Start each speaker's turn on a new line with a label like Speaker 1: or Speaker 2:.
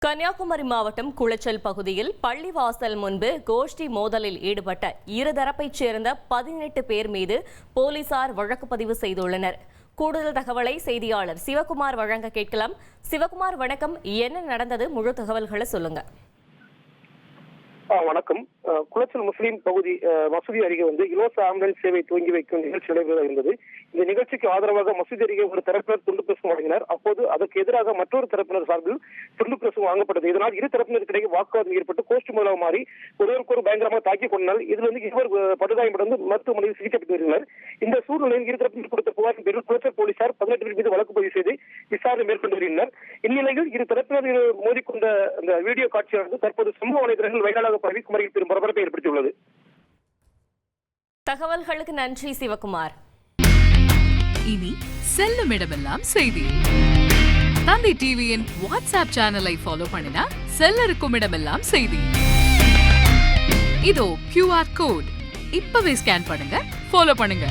Speaker 1: கன்னியாகுமரி மாவட்டம் குளச்சல் பகுதியில் பள்ளிவாசல் முன்பு கோஷ்டி மோதலில் ஈடுபட்ட இருதரப்பைச் சேர்ந்த 18 பேர் மீது போலீசார் வழக்கு பதிவு செய்துள்ளனர். கூடுதல் தகவலை செய்தியாளர் சிவகுமார் வழங்க கேட்கலாம். சிவகுமார், வணக்கம். என்ன நடந்தது? முழு தகவல்களை சொல்லுங்க.
Speaker 2: வணக்கம். குளச்சல் முஸ்லீம் பகுதி மசூதி அருகே இலவச ஆம்புலன்ஸ் சேவை துவங்கி வைக்கும் நிகழ்ச்சி நடைபெற இருந்தது. இந்த நிகழ்ச்சிக்கு ஆதரவாக மசூதி அருகே ஒரு தரப்பினர் துண்டு பிரசுரம் வழங்கினர். அப்போது அதற்கு எதிராக மற்றொரு தரப்பினர் சார்பில் துண்டு பிரசுரம் வாங்கப்பட்டது. இதனால் இரு தரப்பினருக்கிடையே வாக்குவாதம் ஏற்பட்டு கோஷ்டி மூலம் மாறி ஒருவருக்கு பயங்கரமாக தாக்கிக் கொண்டனர். இதில் இருவர் படுகாயமடைந்து மருத்துவமனையில் சிகிச்சை பெற்று வருகின்றனர். இந்த சூழ்நிலையில் இரு தரப்பினர் கொடுத்த புகாரின் பேரில் குளச்சல் போலீசார் 18 பேர் மீது வழக்கு பதிவு செய்து விசாரணை மேற்கொண்டு வருகின்றனர். இந்நிலையில் இரு தரப்பினர் மோதிக்கொண்ட அந்த வீடியோ காட்சியானது தற்போது சமூக வலைதளங்கள் வைரலாக பரவி குமரியில் பெரும் பரபரப்பை ஏற்படுத்தியுள்ளது.
Speaker 1: தகவல்களுக்கு நன்றி சிவகுமார்.
Speaker 3: இனி செல்லும் இடமெல்லாம் செய்தி. தந்தை டிவியின் வாட்ஸ்அப் சேனலை ஃபாலோ பண்ணினா செல்ல இருக்கும் இடமெல்லாம் செய்தி. இதோ QR கோட் இப்பவே ஸ்கேன் பண்ணுங்க, ஃபாலோ பண்ணுங்க.